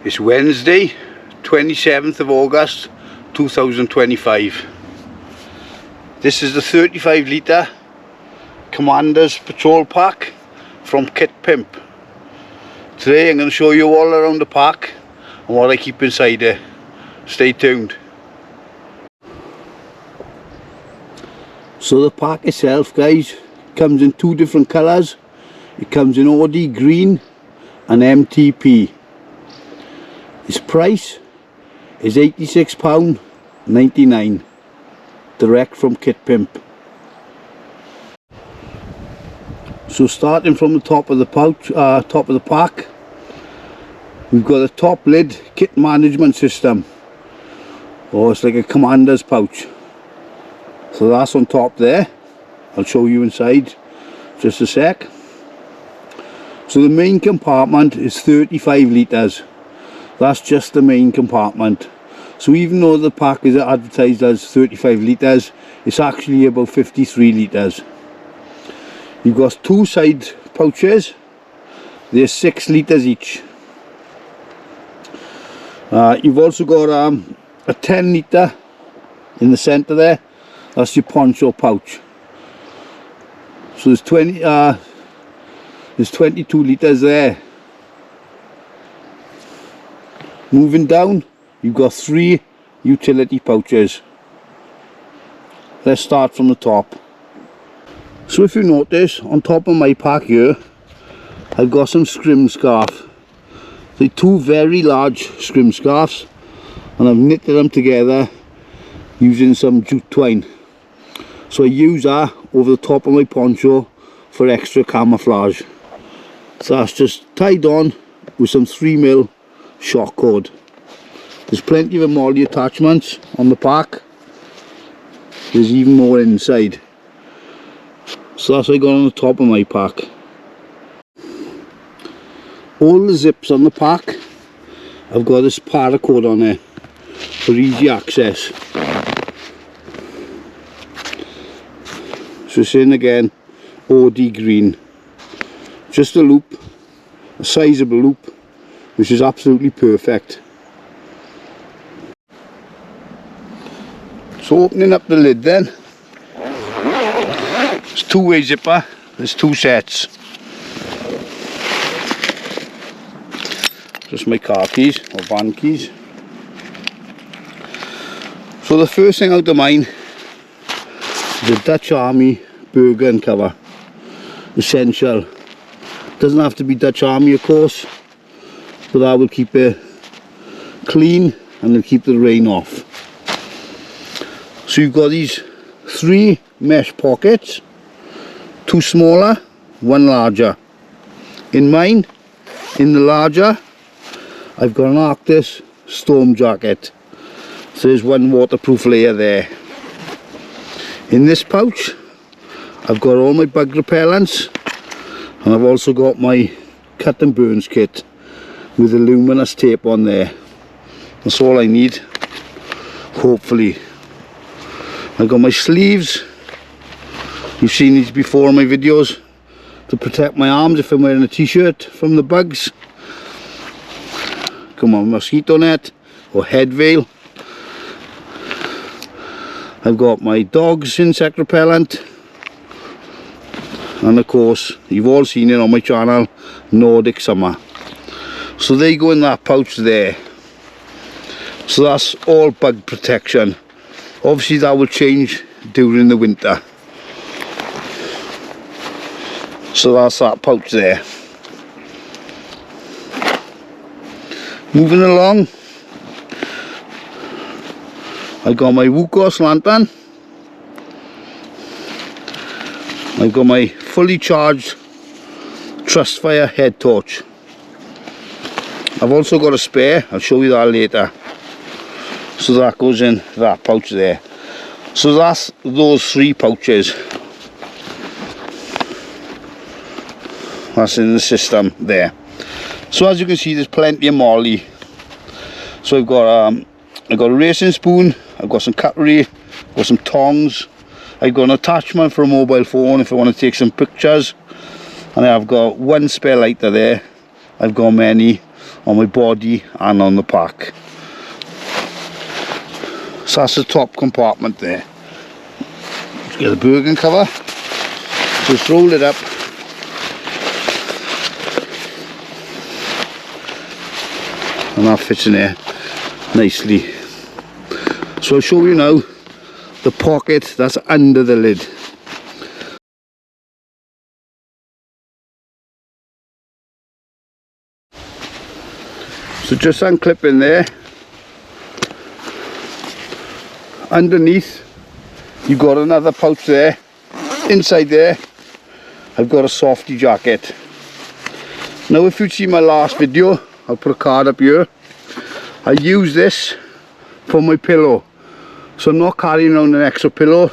It's Wednesday, 27th of August 2025. This is the 35 litre Commander's Patrol Pack from KITPIMP. Today I'm going to show you all around the pack and what I keep inside it. Stay tuned. So the pack itself, guys, comes in two different colours. It comes in OD green and MTP. Its price is £86.99, direct from KITPIMP. So starting from the top of the pouch, top of the pack, we've got a top lid kit management system, or it's like a commander's pouch. So that's on top there. I'll show you inside just a sec. So the main compartment is 35 litres. That's just the main compartment. So even though the pack is advertised as 35 litres, it's actually about 53 litres. You've got two side pouches. They're 6 litres each. You've also got a 10 litre in the centre there. That's your poncho pouch. So there's 22 litres there. Moving down, you've got 3 utility pouches. Let's start from the top. So if you notice, on top of my pack here, I've got some scrim scarf. They're 2 very large scrim scarves, and I've knitted them together using some jute twine. So I use that over the top of my poncho for extra camouflage. So that's just tied on with some 3mm shock cord. There's plenty of MOLLE attachments on the pack. There's even more inside. So that's what I got on the top of my pack. All the zips on the pack, I've got this paracord on there for easy access. So it's in again, OD green. Just a loop, a sizable loop, which is absolutely perfect. So opening up the lid then, it's 2-way zipper, there's 2 sets. Just my car keys or van keys. So the first thing out of mine is a Dutch Army burger cover. Essential. Doesn't have to be Dutch Army, of course, but that will keep it clean and it'll keep the rain off. So you've got these 3 mesh pockets, 2 smaller, 1 larger. In mine, in the larger, I've got an Arctis storm jacket. So there's 1 waterproof layer there. In this pouch, I've got all my bug repellents, and I've also got my cut and burns kit with the luminous tape on there. That's all I need, hopefully. I've got my sleeves. You've seen these before in my videos, to protect my arms if I'm wearing a t-shirt from the bugs. Come on, mosquito net or head veil. I've got my dog's insect repellent, and of course you've all seen it on my channel, Nordic Summer. So they go in that pouch there. So that's all bug protection. Obviously that will change during the winter. So that's that pouch there. Moving along, I've got my Wukos lantern. I've got my fully charged Trustfire head torch. I've also got a spare, I'll show you that later. So that goes in that pouch there. So that's those 3 pouches. That's in the system there. So as you can see, there's plenty of MOLLE. So I've got a racing spoon, I've got some cutlery, I've got some tongs, I've got an attachment for a mobile phone if I want to take some pictures, and I've got 1 spare lighter there. I've got many. on my body and on the pack. So that's the top compartment there. Let's get the Bergen cover, just roll it up. And that fits in there nicely. So I'll show you now the pocket that's under the lid. So just unclip in there. Underneath you've got another pouch there. Inside there I've got a softy jacket. Now if you see my last video, I'll put a card up here. I use this for my pillow, so I'm not carrying around an extra pillow.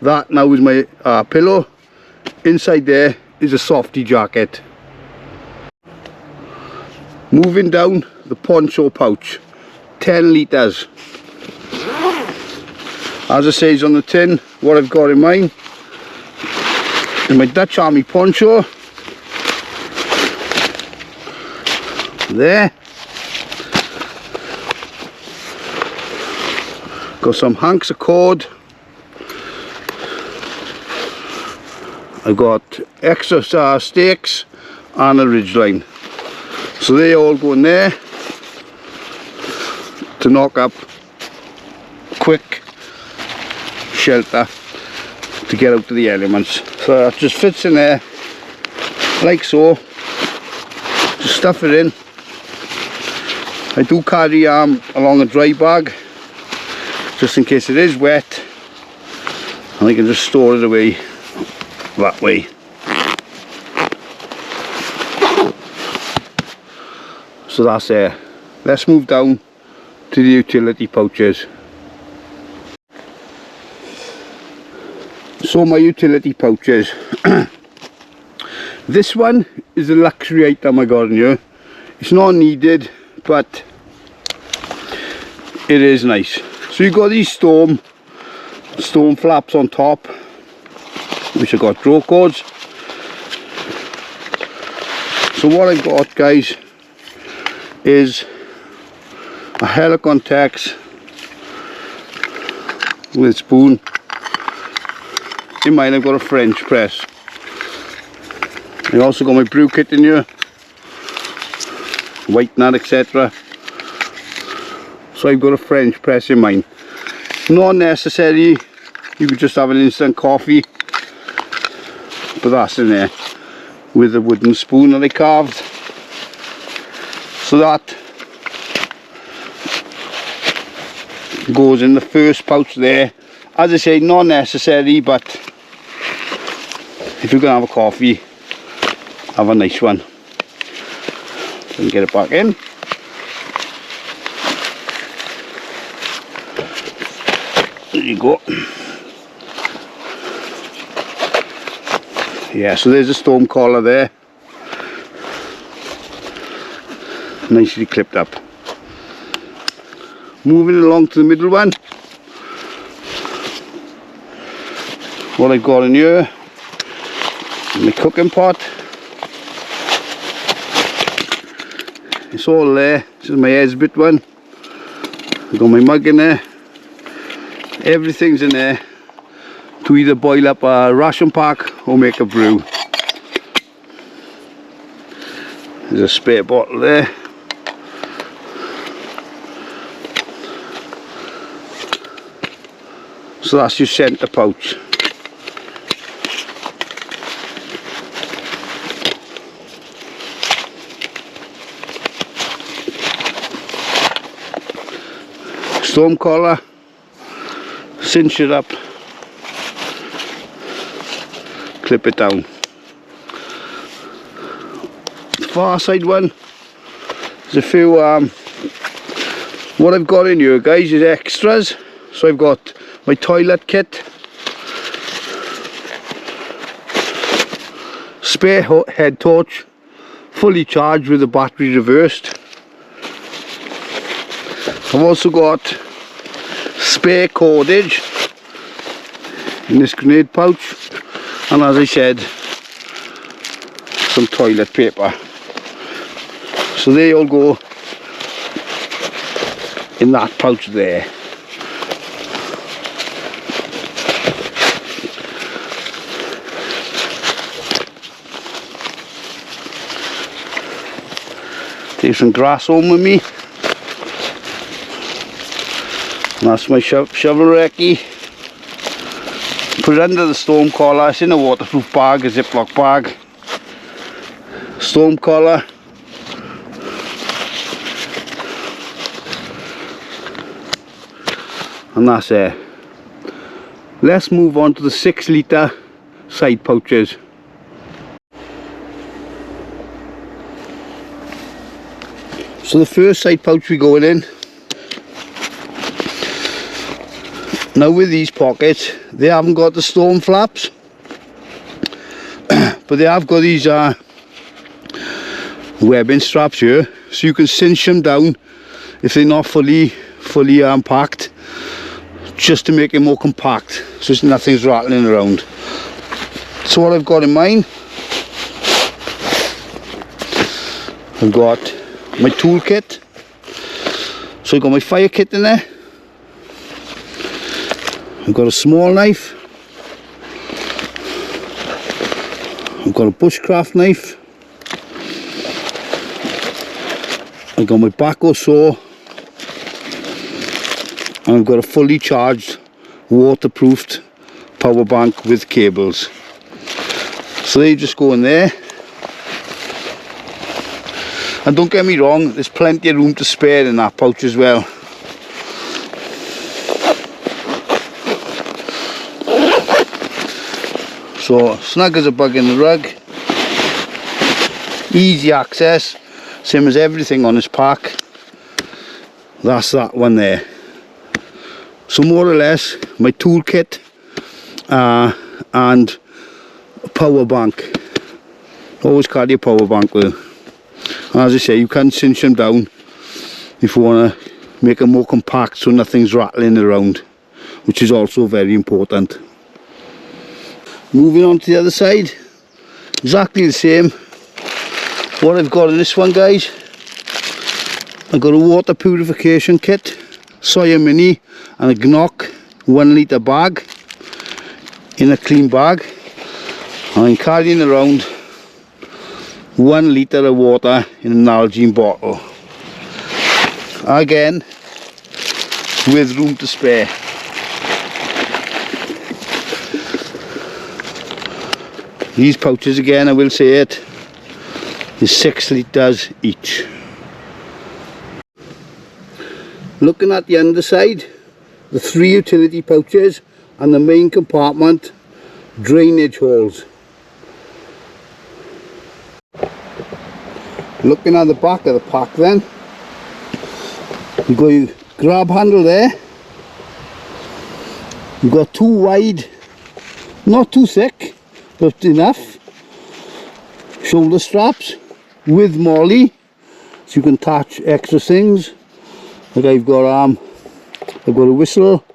That now is my pillow. Inside there is a softy jacket. Moving down, the poncho pouch, 10 litres. As it says on the tin, what I've got in mine is my Dutch Army poncho. There. Got some hanks of cord. I've got extra stakes and a ridgeline. So they all go in there to knock up quick shelter to get out of the elements. So that just fits in there like so. Just stuff it in. I do carry along a dry bag just in case it is wet, and I can just store it away that way. So that's there. Let's move down to the utility pouches. So my utility pouches. This one is a luxury item I got in here. It's not needed, but it is nice. So you've got these storm flaps on top, which have got draw cords. So what I've got, guys, is a Helicon Tex with a spoon. In mine I've got a French press. I also got my brew kit in here, whitener, etc. So I've got a French press in mine. Not necessary, you could just have an instant coffee, but that's in there with a wooden spoon that I carved. So that goes in the first pouch there. As I say, not necessary, but if you're going to have a coffee, have a nice one. So get it back in. There you go. Yeah, so there's a storm collar there, nicely clipped up. Moving along to the middle one, what I've got in here, my cooking pot. It's all there. This is my Esbit one. I've got my mug in there. Everything's in there to either boil up a ration pack or make a brew. There's a spare bottle there. So that's your centre pouch. Storm collar, cinch it up, clip it down. Far side one, there's a few, what I've got in here, guys, is extras. So I've got my toilet kit, spare head torch, fully charged with the battery reversed. I've also got spare cordage in this grenade pouch, and as I said, some toilet paper. So they all go in that pouch there. Take some grass home with me. And that's my shovel recce. Put it under the storm collar. It's in a waterproof bag, a Ziploc bag. Storm collar. And that's it. Let's move on to the 6 litre side pouches. So the first side pouch we're going in. Now with these pockets, they haven't got the storm flaps, but they have got these webbing straps here, so you can cinch them down if they're not fully packed, just to make it more compact, so nothing's rattling around. So what I've got in mind, I've got my tool kit. So I've got my fire kit in there. I've got a small knife. I've got a bushcraft knife. I've got my backhoe saw. And I've got a fully charged, waterproofed power bank with cables. So they just go in there. And don't get me wrong, there's plenty of room to spare in that pouch as well. So snug as a bug in the rug, easy access, same as everything on this pack. That's that one there. So more or less my toolkit and a power bank. Always carry a power bank with you. And as I say, you can cinch them down if you want to make them more compact so nothing's rattling around, which is also very important. Moving on to the other side, exactly the same. What I've got in this one, guys, I've got a water purification kit, Sawyer Mini and a Gnock 1 litre bag in a clean bag. And I'm carrying around 1 litre of water in an Nalgene bottle. Again, with room to spare. These pouches, again, I will say it, is 6 litres each. Looking at the underside, the 3 utility pouches and the main compartment drainage holes. Looking at the back of the pack then, you've got your grab handle there. You've got 2 wide, not too thick, but enough, shoulder straps with molly, so you can attach extra things. Like I've got a whistle,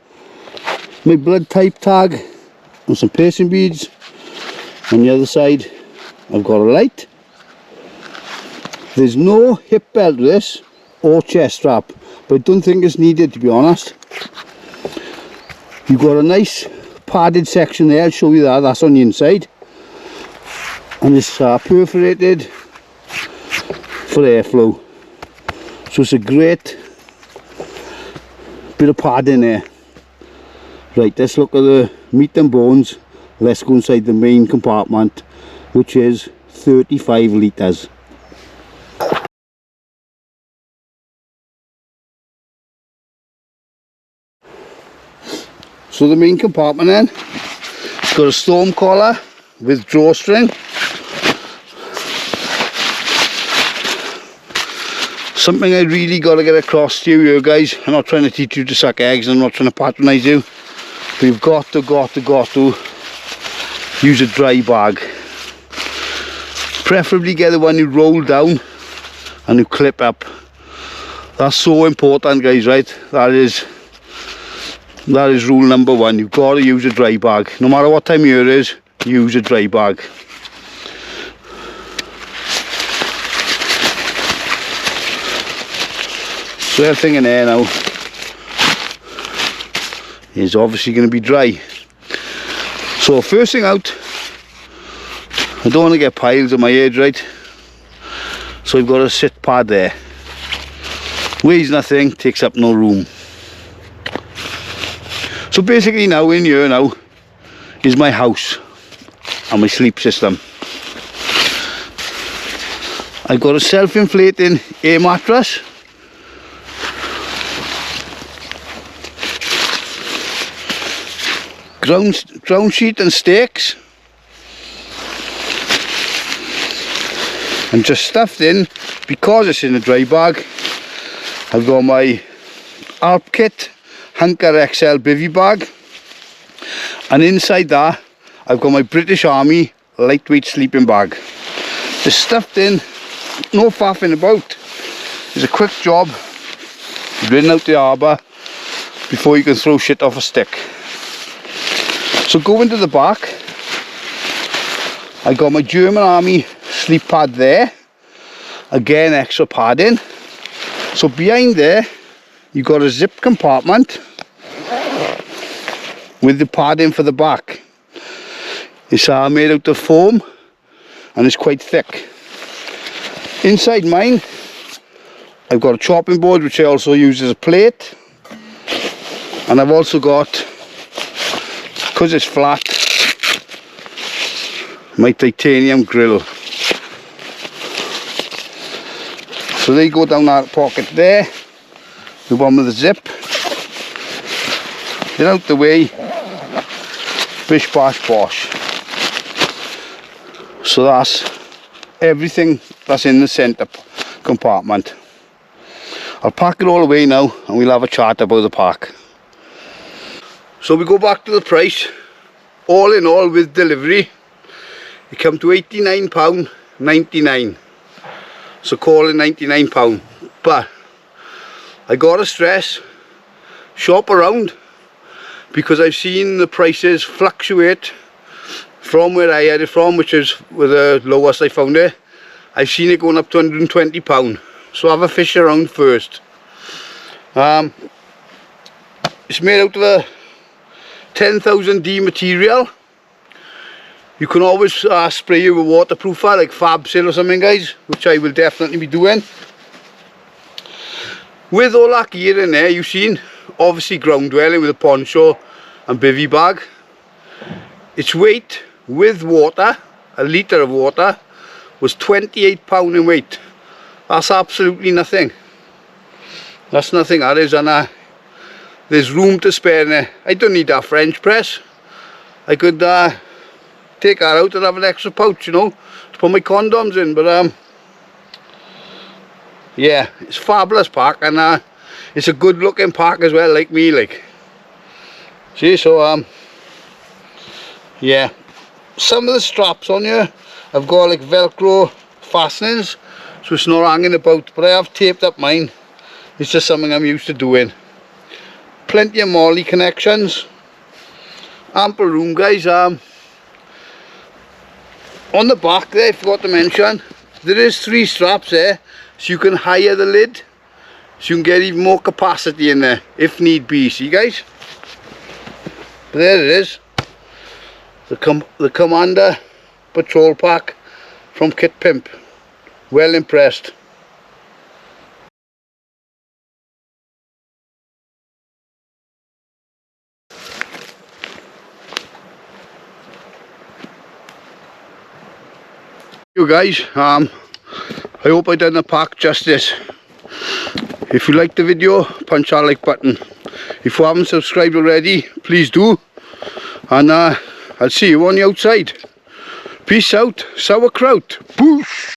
my blood type tag, and some piercing beads. On the other side, I've got a light. There's no hip belt with this or chest strap, but I don't think it's needed, to be honest. You've got a nice padded section there, I'll show you that, that's on the inside. And it's perforated for airflow. So it's a great bit of padding there. Right, let's look at the meat and bones. Let's go inside the main compartment, which is 35 litres. So the main compartment then, it's got a storm collar with drawstring. Something I really got to get across to you here, guys. I'm not trying to teach you to suck eggs, I'm not trying to patronise you, but you've got to use a dry bag. Preferably get the one you roll down and you clip up. That's so important, guys, right? That is rule number 1. You've got to use a dry bag. No matter what time of year it is, use a dry bag. So everything in there now is obviously going to be dry. So first thing out, I don't want to get piles on my edge, right? So I've got a sit pad there. Weighs nothing, takes up no room. So basically now in here now is my house and my sleep system. I've got a self-inflating air mattress. Ground sheet and stakes. And just stuffed in, because it's in a dry bag, I've got my KITPIMP Hunker XL bivvy bag, and inside that I've got my British Army lightweight sleeping bag. Just stuffed in, no faffing about. It's a quick job, ridden out the harbour before you can throw shit off a stick. So going to the back, I got my German Army sleep pad there, again extra padding. So behind there you've got a zip compartment with the padding for the back. It's made out of foam and it's quite thick. Inside mine I've got a chopping board which I also use as a plate, and I've also got, because it's flat, my titanium grill. So they go down that pocket there, the one with the zip. Get out the way, bish bash bosh. So that's everything that's in the centre compartment. I'll pack it all away now and we'll have a chat about the pack. So we go back to the price. All in all with delivery, it come to £89.99. So call it £99. But I gotta stress, shop around, because I've seen the prices fluctuate from where I had it from, which is with the lowest I found it. I've seen it going up to £120. So have a fish around first. It's made out of a 10,000D material. You can always spray you with waterproofer like Fabsil or something, guys, which I will definitely be doing. With all that gear in there, you've seen obviously ground dwelling with a poncho and bivvy bag. Its weight with water, a litre of water, was £28 in weight. That's absolutely nothing. That's nothing, that is, and there's room to spare in there. I don't need that French press. I could take that out and have an extra pouch, you know, to put my condoms in. But yeah, it's a fabulous pack, and it's a good looking pack as well, like me, like. See, so yeah, some of the straps on here I've got like Velcro fastenings, so it's not hanging about, but I have taped up mine. It's just something I'm used to doing. Plenty of molly connections, ample room, guys. On the back there, I forgot to mention, there is 3 straps there, so you can higher the lid, so you can get even more capacity in there if need be. See, guys, but there it is, the Commander Patrol Pack from KITPIMP. Well impressed. You guys, I hope I done the pack justice. If you liked the video, punch that like button. If you haven't subscribed already, please do. And I'll see you on the outside. Peace out, sauerkraut. Boosh!